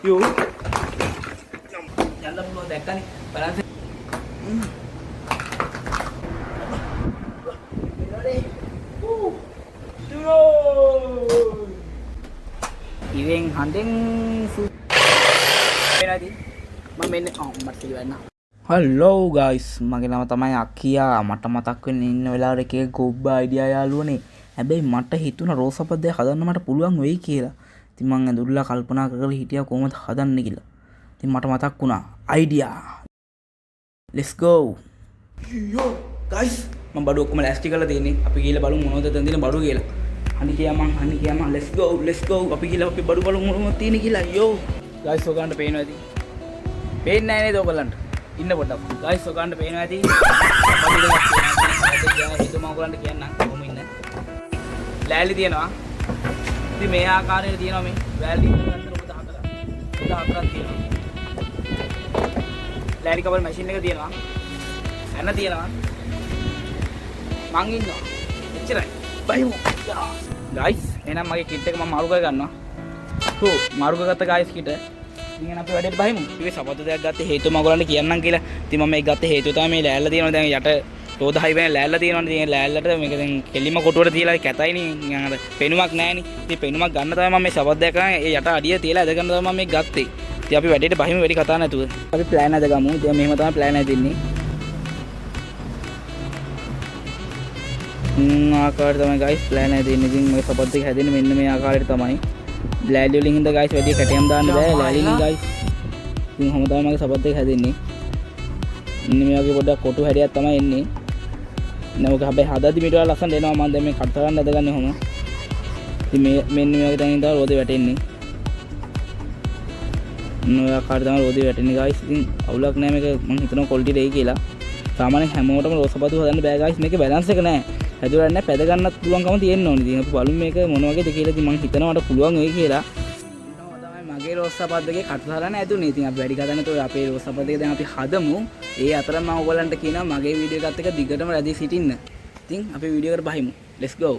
යෝ යන්න පුළුවන් දැක්කනේ බලන්න ඉවෙන් හඳෙන් වෙනදී මම මෙන්න මට පිළිවෙන්න හලෝ ගයිස් මගේ නම තමයි අක්කියා මට මතක් වෙන්නේ ඉන්න වෙලාවට එකේ ගොබ්බ අයිඩියා යාළුවනේ හැබැයි මට හිතුණා රෝසපද්දය හදන්න මට පුළුවන් වෙයි කියලා ඉතින් මම ඇඳුල්ලා කල්පනා කරලා හිටියා කොහොමද හදන්න කියලා ඉතින් මට මතක් වුණා idea let's go yo guys මම බඩු ඔක්කොම ලෑස්ති කරලා තියෙන්නේ අපි ගිහලා බලමු මොනවද දැන් තියෙන බඩු කියලා අනි කියමන් let's go අපි ගිහලා අපි බඩු බලමු මොනවද තියෙන්නේ කියලා yo guys ඔයගන්ට පේනවා ඇති පේන්නේ නැහැ නේද ඔයගලන්ට ඉන්න පොඩ්ඩක් guys ඔයගන්ට පේනවා ඇති හිතුවා ඔයගලන්ට කියන්නම් කොහොම ඉන්න ලෑලි තියෙනවා ඉතින් මේ ආකාරයට තියෙනවා මේ ලෑලි ගන්න හතරක් තියෙනවා ලෑලි කවර් මැෂින් එක තියෙනවා එන්න තියෙනවා මං ඉන්නවා එච්චරයි බයිමු ගයිස් එහෙනම් මගේ කිට් එක මම මාරු කර ගන්නවා හෝ මාරු කරගත්ත ගයිස් කිට ඉතින් අපි වැඩේට බහිමු ඉතින් සපත්තු දෙයක් ගත්තේ හේතුව මම ඔයගලන්ට කියන්නම් කියලා ඉතින් මම මේක ගත්තේ හේතුව තමයි මේ ලෑල්ල තියෙනවා දැන් යට රෝද හයිවේ ලෑල්ල තියෙනවනේ ඉතින් ලෑල්ලට මේක දැන් කෙලිම කොටුවට තියලා කැතයිනේ නිකන් අර පෙනුමක් නැහැනේ ඉතින් පෙනුමක් ගන්න තමයි මම මේ සපත්තු දෙයක් කරන්නේ ඒ යට අඩිය තියලා ඇද ගන්න තමයි මම මේක ගත්තේ ඉතින් අපි වැඩේට බහිමු වැඩි කතා නැතුව අපි ප්ලෑන් අද ගමු ඉතින් මෙහෙම තමයි ප්ලෑන් හදින්නේ ආකාරයට තමයි ගයිස් ප්ලෑන් එක දෙන්නේ. ඉතින් මේ සපත්තු එක හැදෙන්නේ මෙන්න මේ ආකාරයට තමයි. ලෑලි වලින් ඉඳ ගයිස් වැඩි කැටයම් දාන්න බෑ ලෑලින් ගයිස්. ඉතින් කොහොම තමයි මගේ සපත්තු එක හැදෙන්නේ. ඉන්නේ මේ වගේ පොඩ්ඩක් කොටු හැඩයක් තමයි එන්නේ. නෝක හැබැයි හදද්දි මීට වඩා ලස්සනට එනවා මම දැන් මේ කට් කරන්න හදගන්නේ කොහොම. ඉතින් මේ මෙන්න මේ වගේ තැනින් තමයි රෝදේ වැටෙන්නේ. මේ ආකාරයට තමයි රෝදේ වැටෙන්නේ ගයිස්. ඉතින් අවුලක් නෑ මේක මම හිතනවා ක්වොලිටි දෙයි කියලා. සාමාන්‍යයෙන් හැමෝටම රෝස සපත්තු හදන්න බෑ ගයිස් මේකේ බැලන්ස් එක නෑ. හැදුවරක් නෑ පැද ගන්නත් පුළුවන්කම තියෙන්න ඕනේ. ඉතින් අපි බලමු මේක මොන වගේද කියලා. ඉතින් මම හිතනවා මට පුළුවන් වෙයි කියලා. ඉන්නවා තමයි මගේ රෝස් සපත්තුගේ කට් දාලා නැතුනේ. ඉතින් අපි වැඩි කතා නැතුව අපේ රෝස් සපත්තුක දැන් අපි හදමු. ඒ අතර මම ඔයගලන්ට කියනවා මගේ වීඩියෝ එකත් එක්ක දිගටම රැඳී සිටින්න. ඉතින් අපි වීඩියෝ එකට බහිමු. let's go.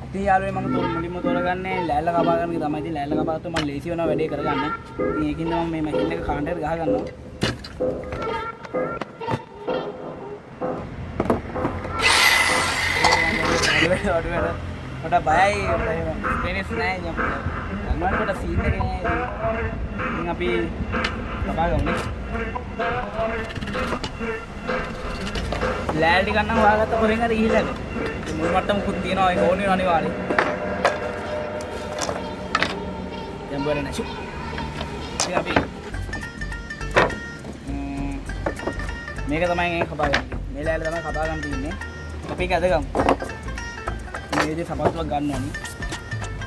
ඉතින් යාළුවනේ මම මුලින්ම තෝරගන්නේ ලෑල්ල කපා ගන්න එක තමයි. ඉතින් ලෑල්ල කපාගත්තොත් මම ලේසි වෙනවා වැඩේ කරගන්න. ඉතින් ඒකින්ද මම මේ මැෂින් එක කාණ්ඩයට ගහ ගන්නවා. Udah baik, finish naik jam. Karena udah sini nih, ngapi apa gak nih? Lali kan nang waga tuh orang nggak hilang. Mulu matam kuti no, ini oni oni wali. Jam berapa nih? Cuk. Ngapi? Mereka tuh main kabagan. Mereka tuh main kabagan di ini. Tapi nggak ada kamu. මේ සපත්තුවක් ගන්න ඕනේ.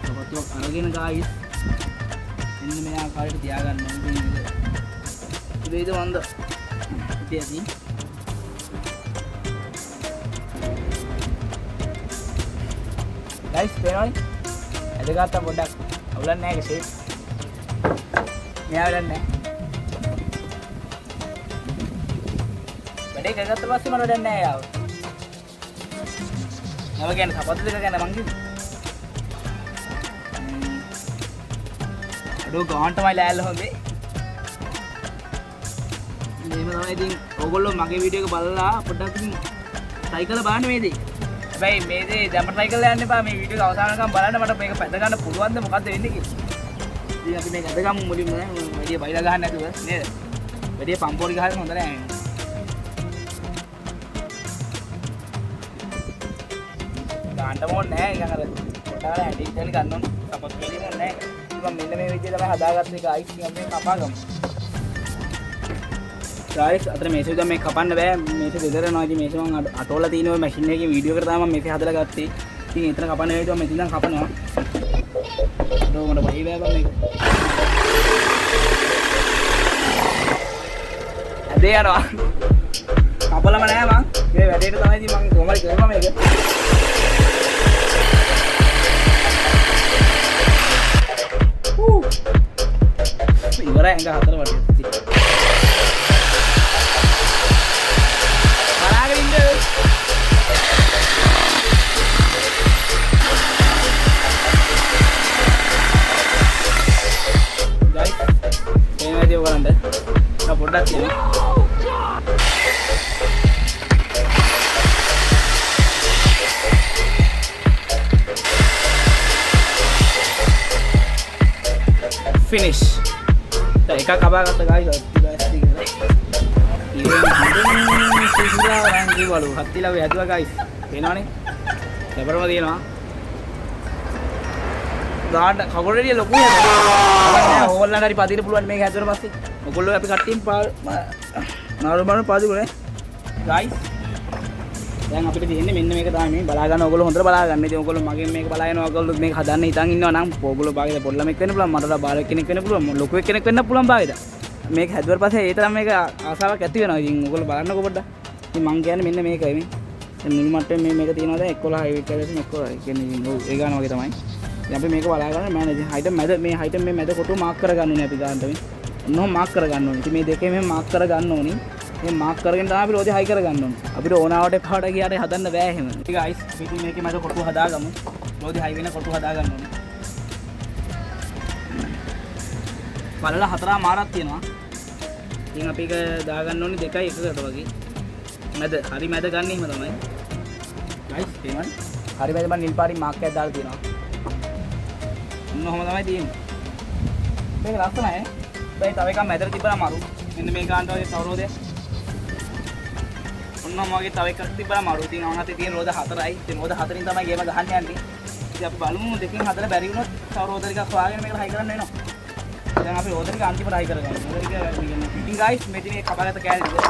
සපත්තුවක් අරගෙන ගායිස් මෙන්න මේ ආකාරයට තියාගන්න ඕනේ. ඉතින් ඒක වන්ද ඉතින් ගයිස් පේනවනේ. අදගත්තා පොඩ්ඩක් අවුලක් නැහැ ඒක ෂේප්. මෙයා වැඩක් නැහැ. වැඩේ කරගත්ත පස්සේ මම වැඩක් නැහැ යාව. Nama kan sapa tuh kan emang gitu. Aduh gawang tuh malah lo hobi. Ini mana ini? Ogollo mage video ke balla, pada tuh cycle bahan mede. Baik mede, jammer cycle ya nih pak, me video kau sana kan balla, pada mereka pada kan puluhan tuh muka tuh ini gitu. Jadi aku nih kata kamu mulai mana, dia bayar gahan itu kan, nih, dia pampor gahan mana nih. ගන්න ඕනේ නැහැ නිකන් අර කොටාලා ඇඩිට් කරලා ගන්න ඕනේ support වෙලිම නැහැ ඉතින් මෙන්න මේ විදිහට තමයි හදාගත්ත එක අයිස් නිකන් මේ කපාගමු ගයිස් අතර මේසෙ දැන් මේ කපන්න බෑ මේසෙ දෙදරනවා ඉතින් මේසෙ මම අතෝලා තියෙන ඔය මැෂින් එකේ වීඩියෝ එකට තමයි මම මේසෙ හදලා ගත්තේ ඉතින් එතන කපන්න වෙයිද මම මෙතන දැන් කපනවා අතෝ මට බයි බෑ බං මේක ඇදේ යනවා කපලම නැහැ මං මේ වැඩේට තමයි ඉතින් මම කොහොමද කරනවා මේක ඉවරයි enggak හතර වටේ බලාගෙන ඉන්න ගයිස් පොඩ්ඩක් තියෙනවා. finish. Tadi kakak banget guys, tidak sedih. Ini sudah orang di balu, hati lah ya tuh guys. Ini nih, seberapa dia mah? Dah, kagak dia logo ya. Orang dari padi puluhan mega hajar pasti. Ogolo tapi cutting naruh padi gue, guys. දැන් අපිට තියෙන්නේ මෙන්න මේක තමයි මේ බලා ගන්න ඕගොල්ලෝ හොඳට බලා ගන්න. ඉතින් ඕගොල්ලෝ මගෙන් මේක බලාගෙන ඕගොල්ලෝ මේක හදන්න හිතන් ඉන්නවා නම් ඕගොල්ලෝ භාගයට පොඩි ළමෙක් වෙන්න පුළුවන්, මට බාල කෙනෙක් වෙන්න පුළුවන්, ලොකු කෙනෙක් වෙන්න පුළුවන් භාගයට. මේක හැදුවට පස්සේ ඒ තරම් මේක ආසාවක් ඇති වෙනවා. ඉතින් ඕගොල්ලෝ බලන්නකෝ පොඩ්ඩක්. ඉතින් මං කියන්නේ මෙන්න මේකයි මේ. දැන් මුළු මට්ටමේ මේක තියෙනවා දැන් 11 8 කරගෙන 11 කියන්නේ ඒ ගාන වගේ තමයි. ඉතින් අපි මේක බලා ගන්න මෑනේජර් හයිට මැද මේ හයිට මේ මැද කොටු මාක් කර ගන්න ඕනේ අපි ගන්නට මේ. ඔන්නෝම මාක් කර ගන්න ඕනේ. ඉතින් මේ දෙකේ මෙහෙම මාක් කර ගන්න ඕනේ. මේ මාක් කරගෙන තමයි අපි රෝදේ හයි කරගන්න ඕනේ. අපිට ඕනාවට එපාට ගියාට හදන්න බෑ එහෙම. ඉතින් ගයිස් අපි මේකේ මැද කොටු හදාගමු. රෝදේ හයි වෙන කොටු හදාගන්න ඕනේ. බලලා හතරා මාරක් තියෙනවා. ඉතින් අපි ඒක දාගන්න ඕනේ 2යි 1කට වගේ. මැද හරි මැද ගන්න එහෙම තමයි. ගයිස් තේමන්. හරි මැද මම නිල් පාටින් මාක් එකක් දාලා තියෙනවා. ඔන්න ඔහම තමයි තියෙන්නේ. මේක ලස්සනයි. බයි තව එකක් මැදට තිබ්බම අමාරු. මෙන්න මේ ගානට වගේ තව රෝදයක්. ඔන්නම වගේ තව එකක් තිබ්බම අමාරු. ඉතින් අවනතේ තියෙන රෝද 4යි. ඉතින් රෝද 4ින් තමයි ගේම ගහන්න යන්නේ. ඉතින් අපි බලමු දෙකෙන් හදලා බැරි වුණොත් තව රෝද ටිකක් හොයාගෙන මේකට හයි කරන්න වෙනවා. දැන් අපි රෝද ටික අන්තිමට හයි කරගමු. රෝද ටික කියන්නේ ඉතින් ගයිස් මෙතන මේ කපාගත්ත කෑලි ටික.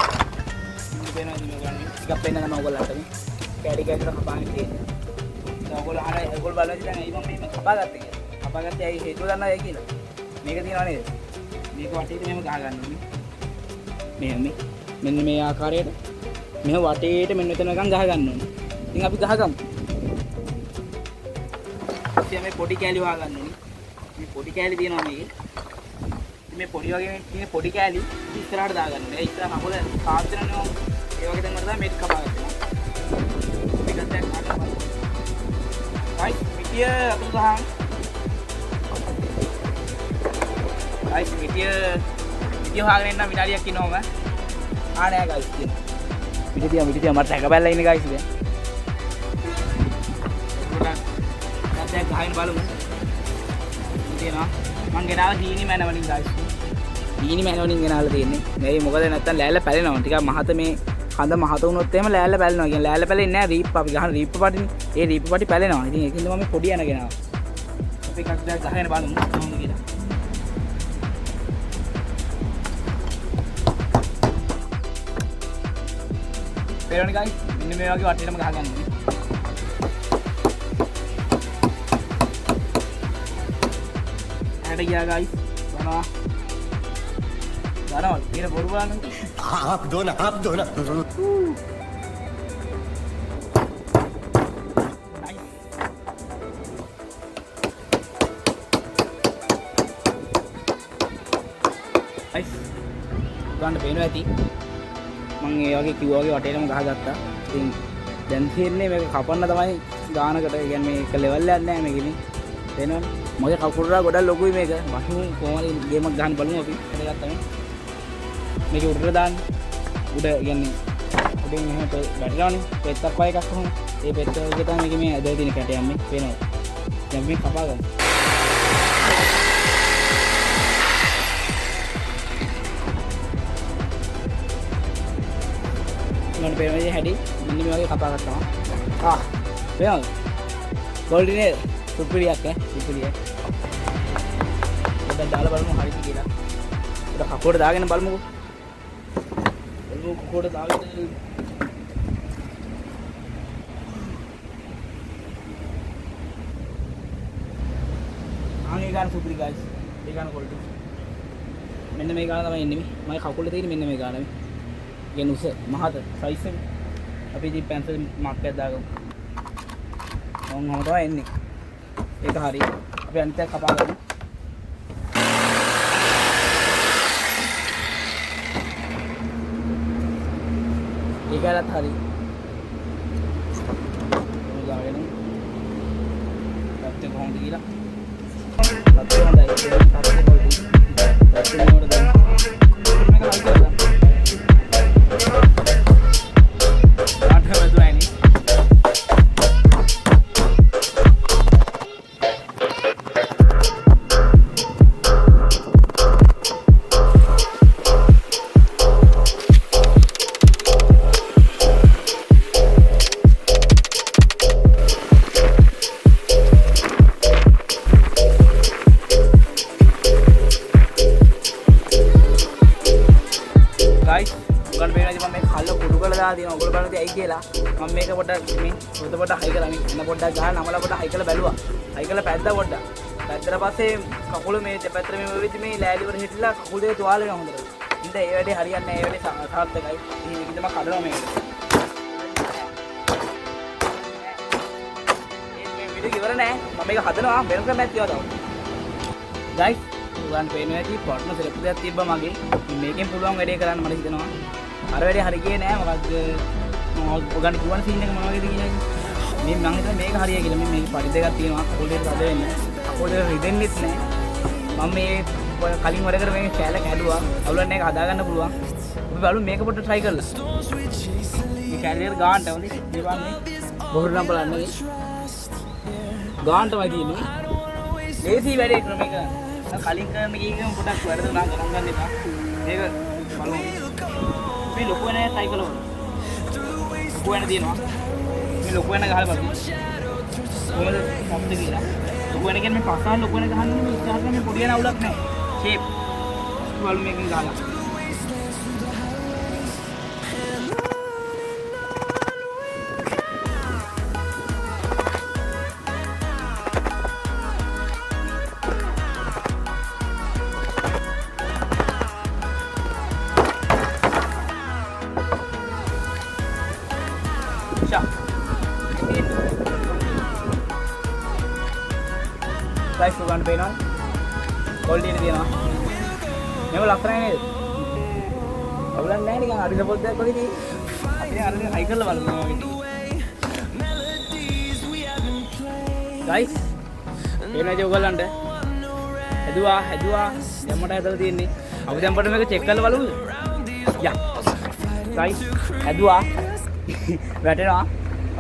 ඉතින් වෙනවා ඉතින් මේ ගන්න. ටිකක් පෙන්න ගන්න ඕගොල්ලන්ට මේ. කෑලි කෑලි කපාගෙන තියෙන්නේ. දැන් ඕගොල්ලෝ අහලා ඕගොල්ලෝ බලලා ඉතින් ඇයි මම මේ කපාගත්තේ කියලා. කපාගත්තේ ඇයි හේතුව දන්නා ඇයි කියලා. මේක තියනවා නේද? මේක වටේට මෙහෙම ගහ ගන්න ඕනේ. මෙහෙම මෙන්න මේ ආකාරයට මෙහෙම වටේට මෙන්න මෙතන නිකන් ගහ ගන්න ඕනේ. ඉතින් අපි ගහගමු. ඉතින් මේ පොඩි කෑලි වහා ගන්න ඕනේ. මේ පොඩි කෑලි තියෙනවා මේකේ. මේ පොඩි වගේ මේ පොඩි කෑලි ඉස්සරහට දා ගන්න ඕනේ. ඒ ඉස්සරහ නපොල කාත් වෙනවනේ. ඒ වගේ දැන් මට තමයි මේක කපාගත්තා. මේක දැන් ගන්න. හයි පිටිය අතුරු ගහන්. guys video හාගෙන ඉන්න විනාඩියක් ඉන්නවම ආනෑ guys කියන video තියා මට හැක බැලලා ඉන්නේ guys දැන් දැන් ගහගෙන බලමු තියෙනවා මං ගෙනාලා හීනි මැනවලින් guys හීනි මැනවලින් ගෙනාලා තියෙන්නේ මේ මොකද නැත්තම් ලෑල්ල පැලෙනවා ටිකක් මහත මේ කඳ මහත වුණොත් එහෙම ලෑල්ල පැලෙනවා කියන්නේ ලෑල්ල පැලෙන්නේ නැහැ රීප් අපි ගහන රීප් පාටිනේ ඒ රීප් පාටි පැලෙනවා ඉතින් ඒකින්ද මම පොඩි යන ගෙනාවා අපි එකක් දැන් ගහගෙන බලමු කොහොමද කියලා පේනවනේ guys මෙන්න මේ වගේ වටේටම ගහ ගන්න ඕනේ. ඇට ගියා guys. බලනවා. බලනවා. ඊට බොරු බලන්න. आप दो ना. nice. ගන්න පේනවා ඇති. මම ඒ වගේ කිව්වා වගේ වටේටම ගහගත්තා. ඉතින් දැන් තියෙන්නේ මේක කපන්න තමයි ගානකට. ඒ කියන්නේ මේක ලෙවල් එකක් නෑ මේකෙනේ. තේනවද? මගේ කකුරා ගොඩක් ලොකුයි මේක. මහින් කොහොමද ගේමක් ගහන්න බලමු අපි. ඒක ගත්තා මේක උඩට දාන්න. උඩ කියන්නේ උඩින් එහෙම වැටෙනවනේ. පෙත්තක් වගේ එකක් කොහොමද? ඒ පෙත්ත වගේ තමයි මේක මේ ඇදලා තියෙන කැටයක් මේ පේනවද? දැන් මේ කපා ගන්න. මම පේන්නේ හැටි මෙන්න මේ වගේ කපා ගන්නවා. පේනවද? ගෝල්ඩිනේ සුපිරියක් සුපිරිය. ඒක දාලා බලමු හරිද කියලා. ඒක කකුලට දාගෙන බලමුකෝ. බලමු කකුලට දාගෙන. ආගේ ගන්න සුපිරි guys. ඒ ගන්න ගෝල්ඩි. මෙන්න මේ ගාන තමයි ඉන්නේ. මගේ කකුලේ තියෙන මෙන්න මේ ගාන මේ. ගෙන උස මහත සයිස් එක අපි ඉතින් පැන්සල් මාක් එකක් දාගමු. ඔන්නම තමයි එන්නේ. ඒක හරි. අපි අනිත් එක කපා ගමු. ඒකලත් හරි. මේ දාගෙන පැත්තේ කොහොමද කියලා. පැත්තේ හොඳයි. පැත්තේ කොල්ටි. පැත්තේ නෝඩ දාන්න. මේක හරි කරලා ගයිස් උගන් පේනවා ඉතින් මම මේ කල්ල කුඩු කරලා දාලා තියෙනවා. ඔයගොල්ලෝ බලන්න ඇයි කියලා. මම මේක පොඩ්ඩක් මේ පොත පොඩ්ඩක් හයි කරලා මේ එන පොඩ්ඩක් ගහලා නමලා පොඩ්ඩක් හයි කරලා බැලුවා. හයි කරලා පැද්දා පොඩ්ඩක්. පැද්දලා පස්සේ කකුල මේ දෙපැත්තට මේ වෙවිදි මේ ලෑලි වල හිටලා කකුල් දෙක තුවාල වෙනවා හොඳට. ඉතින් ඒ වැඩේ හරියන්නේ නැහැ. ඒ වැඩේ සාර්ථකයි. ඉතින් ඒක තමයි කඩනවා මේක. මේ වීඩියෝ ඉවර නෑ. මම මේක හදනවා වෙන ක්‍රමයක් තියනවා තව. ගයිස් උගන් පේනවා ඇති පාර්ට්නර් සෙලෙක්ට් දෙයක් තිබ්බා මගේ. ඉතින් මේකෙන් පුළුවන් වැඩේ කරන්න මට හිතෙනවා. අර වැඩේ හරි ගියේ නෑ. මොකද උගන් ගුවන් සීන් එක මොන වගේද කියන්නේ. මේ මම හිතන්නේ මේක හරියයි කියලා. මේක පරි දෙකක් තියෙනවා. කකුල් දෙක හද වෙන්නේ. කකුල් දෙක රිදෙන්නෙත් නෑ. මම මේ කලින් වරකට මේ කැල කැඩුවා. අවුලන්නේ ඒක හදා ගන්න පුළුවන්. අපි බලමු මේක පොඩ්ඩක් try කරලා. මේ කැරියර් ගාන්ට හොඳයි. මේ බලන්නේ. බොහොර නම් බලන්නේ. ගාන්ට වගේ තියෙන්නේ. ලේසි වැඩේ කරන මේක. කලින් කරන කීකම පොඩ්ඩක් වැරදුනා ගණන් ගන්න එපා. මේක බලමු. මේ ලොකු වෙන try කරලා බලමු. ලොකු වෙන දිනනවා. මේ ලොකු වෙන ගහලා බලමු. කොහොමද සම්පූර්ණ කියලා. ලොකු වෙන කියන්නේ මේ පස්සාන ලොකු වෙන ගහන්නේ මේ ඉස්සරහට මේ පොඩි වෙන අවුලක් නැහැ. ෂේප්. බලමු මේකෙන් ගහලා. guys උගන්න පේනවා quality එක තියෙනවා මේක ලස්සනයි නේද අවුලක් නැහැ නිකන් අරිස පොද්දක් වගේ තියෙන්නේ අපි දැන් අර හයි කරලා බලමු guys එනදී ඔයගලන්ට හැදුවා දැන් මට හදලා තියෙන්නේ අපි දැන් පොඩ්ඩක් මේක චෙක් කරලා බලමු යා guys හැදුවා වැටෙනවා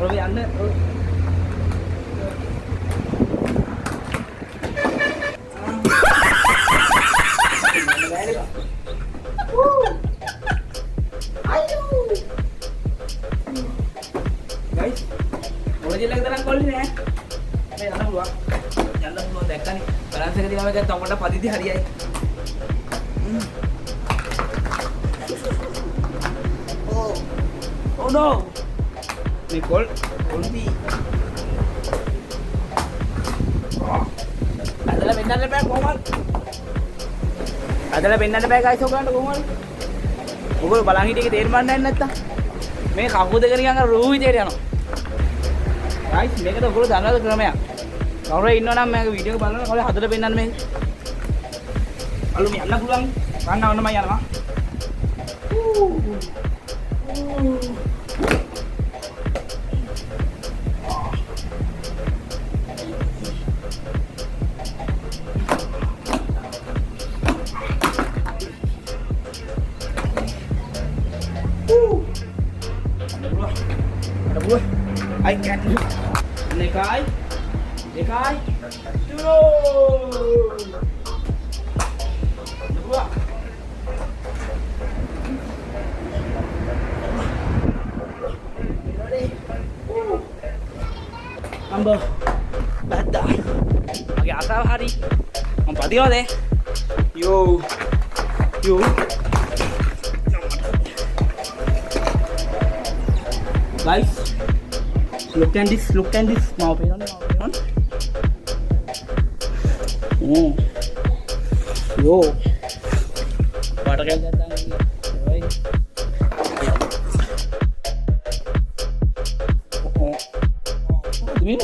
ඔය යන්න guys ඔරිජිනල් එක තරම් කොල්ලි නෑ මේ යන්න පුළුවන් දැක්කනේ බැලන්ස් එක දිහා ගත්තා ඔකට පදිදි හරියයි oh no මේ කොල්ලි අදලා වෙන්නන්න බෑ කොහොමද අදලා වෙන්නන්න බෑ guys ඔයගලන්ට කොහොමද ඔයගොල්ලෝ බලන් හිටියේ තේරුම් ගන්න නැත්තම් මේ කකුල් දෙක නිකන් අර රූ විදියට යනවා guys මේකට ඔයගොල්ලෝ දන්නවද ක්‍රමයක් කවුරු ඉන්නවනම් මම වීඩියෝ එක බලනවා කවුරු හදලා පෙන්නන්න මේක අලු මේ යන්න පුළුවන් ගන්න ඕන මම යනවා I can't do Nekai Duro Dua Ambo Bada Lagi asal hari Mampati lo deh Yo Guys look at this mau penon oh yo pada kayak datang lagi oi oh ini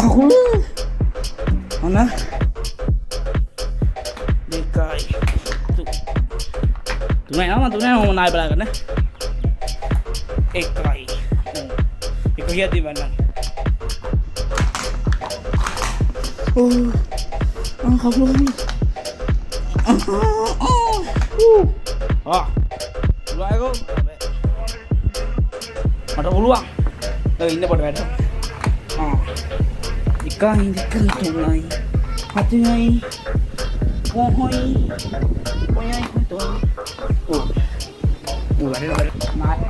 aku mana dekai tunai mau naik belakan na ekrai iko hiya di mana ang kabulong luai ko mata uluang ini pada beda ikai tunai hati ngai pohoi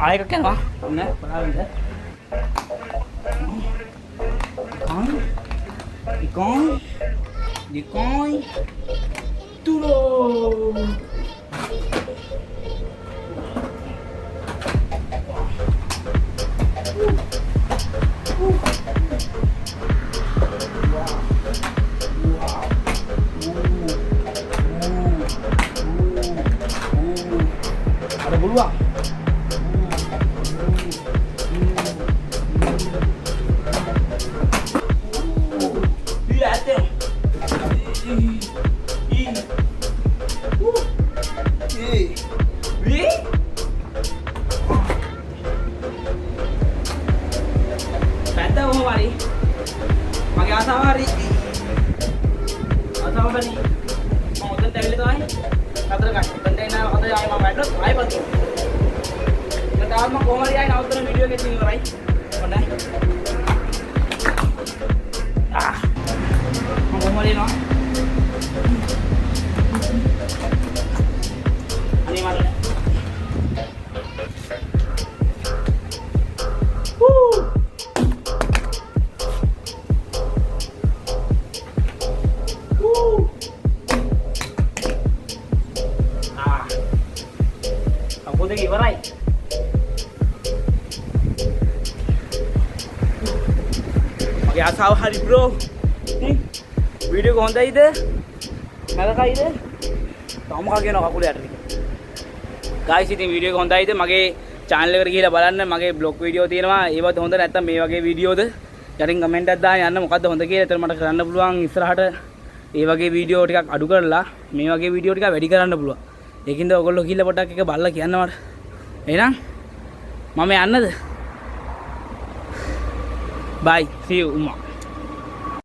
आए का क्या हुआ हमने पढ़ा है कौन Decoy. Turun. Ada peluang. Lihat tu. Kata orang mari. Magi asa mari. Asa mari. Mau udah tadi tu ay. Kata kan. Tadi na kata ay mau main tu. Ay bantu. Kata awak mau mari ay na udah video ke sini orang. Mana? Ah. Mau mari no. Ani mana? Aku dah ibarai. Magi asaw hari bro. Video ko honda ide. Mala ka ide. Tom ka geno akule atri. Guys ඉතින් video එක හොඳයිද මගේ channel එකට ගිහිල්ලා බලන්න මගේ blog video තියෙනවා ඒවත් හොඳ නැත්නම් මේ වගේ videoද යටින් comment එකක් දාන්න යන්න මොකද්ද හොඳ කියලා එතන මට කරන්න පුළුවන් ඉස්සරහට ඒ වගේ video ටිකක් අඩු කරලා මේ වගේ video ටික වැඩි කරන්න පුළුවන් ඒකින්ද ඔයගොල්ලෝ ගිහිල්ලා පොඩ්ඩක් එක බලලා කියන්න මට එහෙනම් මම යන්නද bye see you උම්මා